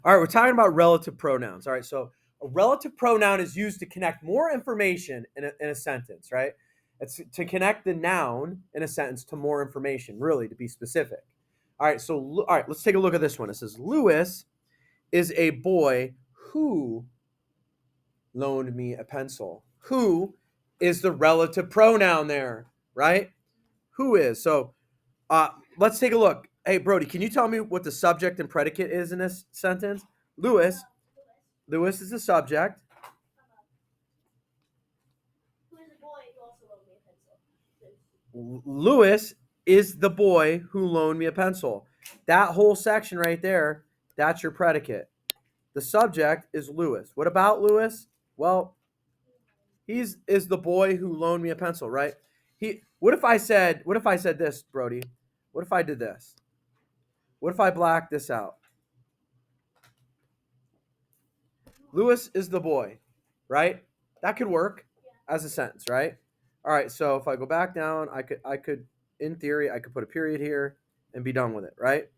All right, we're talking about relative pronouns. All right, so a relative pronoun is used to connect more information in a sentence, right? It's to connect the noun in a sentence to more information, really, to be specific. All right, so all right, let's take a look at this one. It says Louis is a boy who loaned me a pencil. Who is the relative pronoun there, right? Who is? So let's take a look. Hey, Brody, can you tell me what the subject and predicate is in this sentence? Louis. Louis is the subject. Louis is the boy who loaned me a pencil. That whole section right there, that's your predicate. The subject is Louis. What about Louis? Well, he's is the boy who loaned me a pencil, right? What if I said this, Brody? What if I did this? What if I blacked this out? Louis is the boy, right? That could work as a sentence, right? All right, so if I go back down, I could in theory I could put a period here and be done with it, right?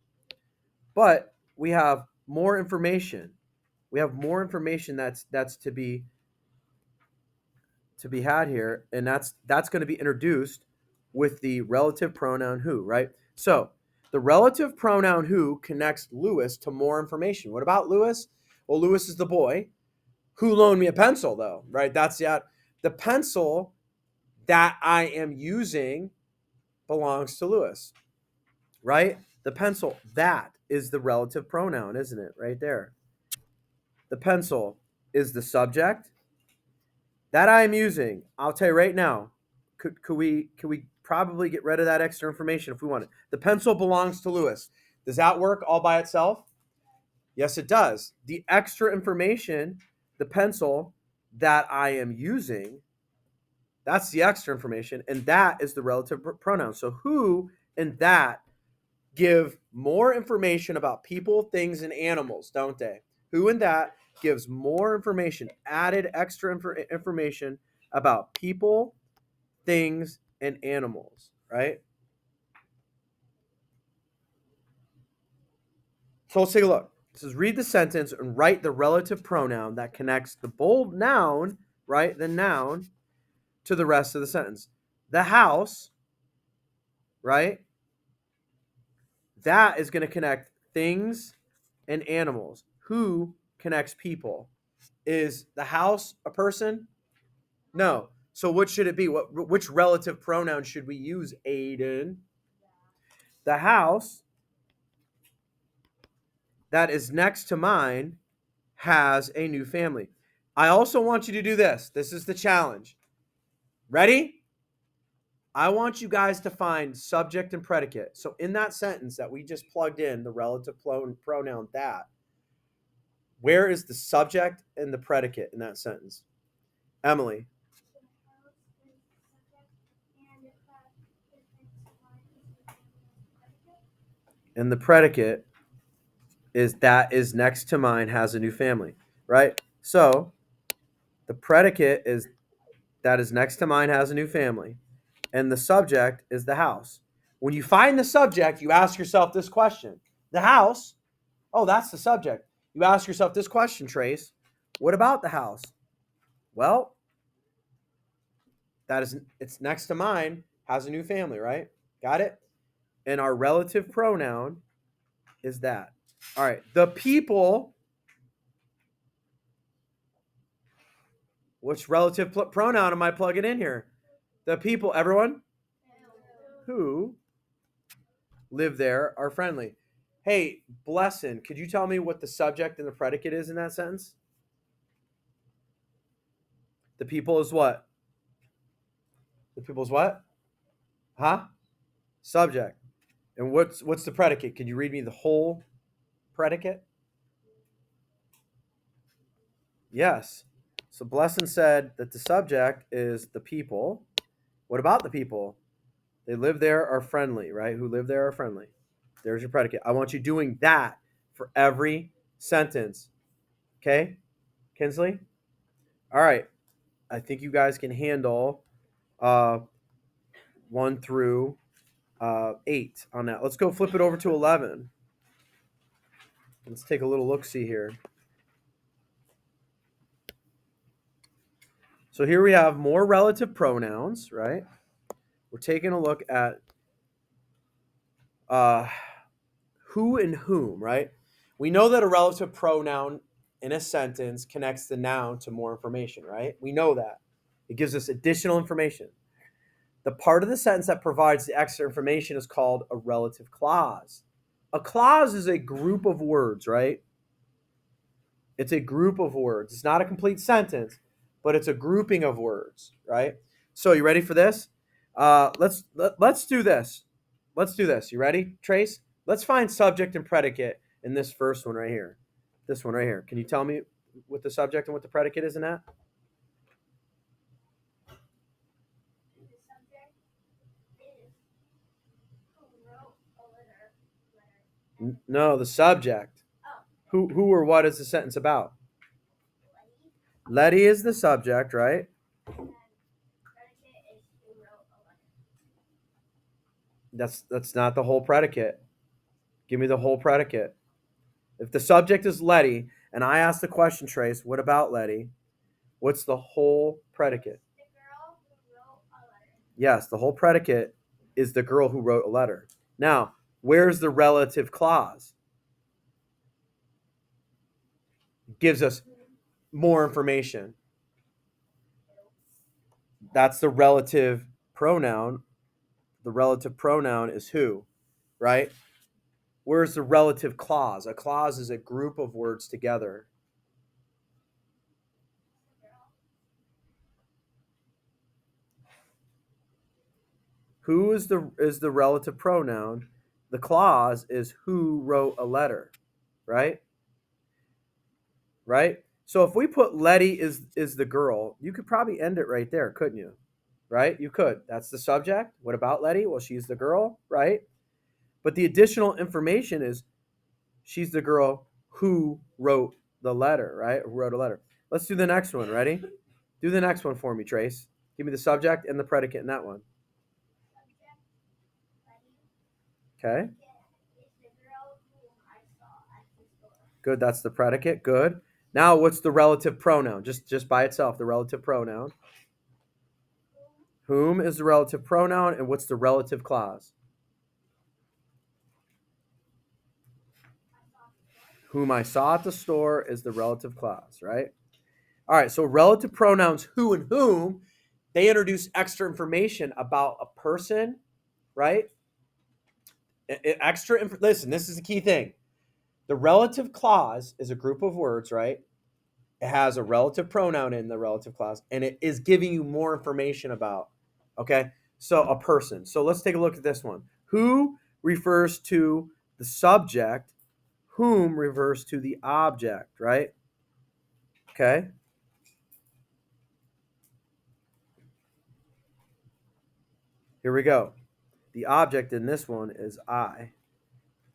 But we have more information. We have more information that's to be had here, and that's going to be introduced with the relative pronoun who, right? So the relative pronoun who connects Louis to more information. What about Louis? Well, Louis is the boy who loaned me a pencil, though, right? That's the pencil that I am using belongs to Louis, right? The pencil, that is the relative pronoun, isn't it? Right there. The pencil is the subject that I am using. I'll tell you right now. Could we probably get rid of that extra information if we want it? The pencil belongs to Louis. Does that work all by itself? Yes, it does. The extra information, the pencil that I am using, that's the extra information, and that is the relative pronoun. So who and that give more information about people, things, and animals, don't they? Who and that gives more information, added extra information about people, things, and animals, right? So let's take a look. It says read the sentence and write the relative pronoun that connects the bold noun, right? The noun to the rest of the sentence. The house, right? That is going to connect things and animals. Who connects people? Is the house a person? No. So what should it be? Which relative pronoun should we use, Aiden? The house that is next to mine has a new family. I also want you to do this. This is the challenge. Ready? I want you guys to find subject and predicate. So in that sentence that we just plugged in, the relative pronoun that, where is the subject and the predicate in that sentence? Emily. And the predicate is that is next to mine has a new family, right? So the predicate is that is next to mine has a new family, and the subject is the house. When you find the subject, you ask yourself this question: the house, oh, that's the subject. You ask yourself this question, Trace: what about the house? Well, that is it's next to mine has a new family, right? Got it? And our relative pronoun is that. All right, the people. Which relative pronoun am I plugging in here? The people, everyone who live there are friendly. Hey, Blessin, could you tell me what the subject and the predicate is in that sentence? The people is what? The people is what? Huh? Subject. And what's the predicate? Can you read me the whole predicate? Yes. So Blessin said that the subject is the people. What about the people? They live there are friendly, right? Who live there are friendly. There's your predicate. I want you doing that for every sentence. Okay, Kinsley? All right. I think you guys can handle uh, 1 through 8 on that. Let's go flip it over to 11. Let's take a little look-see here. So here we have more relative pronouns, right? We're taking a look at uh, who and whom, right? We know that a relative pronoun in a sentence connects the noun to more information, right? We know that. It gives us additional information. The part of the sentence that provides the extra information is called a relative clause. A clause is a group of words, right? It's a group of words. It's not a complete sentence, but it's a grouping of words, right? So you ready for this? Let's do this. Let's do this. You ready, Trace? Let's find subject and predicate in this first one right here. This one right here. Can you tell me what the subject and what the predicate is in that? No, the subject. Who or what is the sentence about? Letty is the subject, right? That's not the whole predicate. Give me the whole predicate. If the subject is Letty, and I ask the question, Trace, what about Letty? What's the whole predicate? Yes, the whole predicate is the girl who wrote a letter. Now, where's the relative clause? Gives us more information. That's the relative pronoun. The relative pronoun is who, right? Where's the relative clause? A clause is a group of words together. Who is the relative pronoun? The clause is who wrote a letter, right? Right? So if we put Letty is the girl, you could probably end it right there, couldn't you? Right? You could. That's the subject. What about Letty? Well, she's the girl, right? But the additional information is she's the girl who wrote the letter, right? Who wrote a letter. Let's do the next one. Ready? Do the next one for me, Trace. Give me the subject and the predicate in that one. Okay. Good. That's the predicate. Good. Now, what's the relative pronoun? Just by itself, the relative pronoun. Whom is the relative pronoun, and what's the relative clause? Whom I saw at the store is the relative clause, right? All right. So relative pronouns, who and whom, they introduce extra information about a person, right? Listen, this is the key thing. The relative clause is a group of words, right? It has a relative pronoun in the relative clause, and it is giving you more information about, okay? So a person. So let's take a look at this one. Who refers to the subject, whom refers to the object, right? Okay? Here we go. The object in this one is I.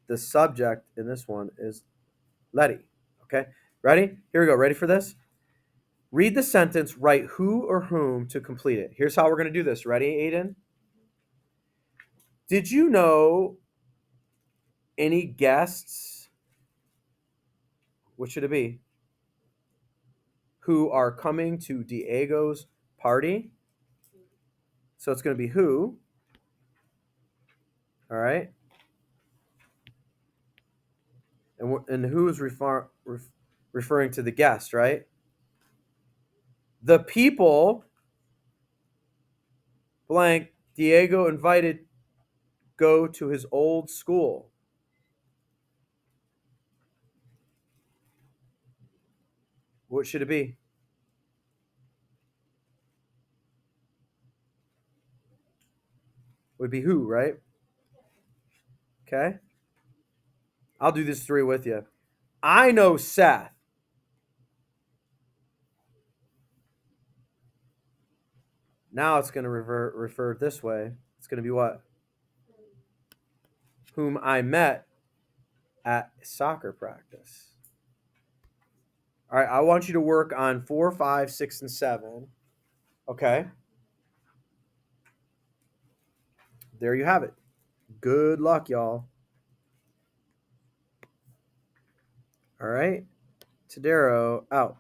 The subject in this one is Letty. Okay? Ready? Here we go. Ready for this? Read the sentence, write who or whom to complete it. Here's how we're going to do this. Ready, Aiden? Did you know any guests? What should it be? Who are coming to Diego's party? So it's going to be who. All right. And who is referring to the guest, right? The people blank Diego invited go to his old school. What should it be? Would be who, right? Okay. I'll do this three with you. I know Seth. Now it's going to refer this way. It's going to be what? Whom I met at soccer practice. All right, I want you to work on 4, 5, 6, and 7. Okay. There you have it. Good luck, y'all. All right. Tadero out.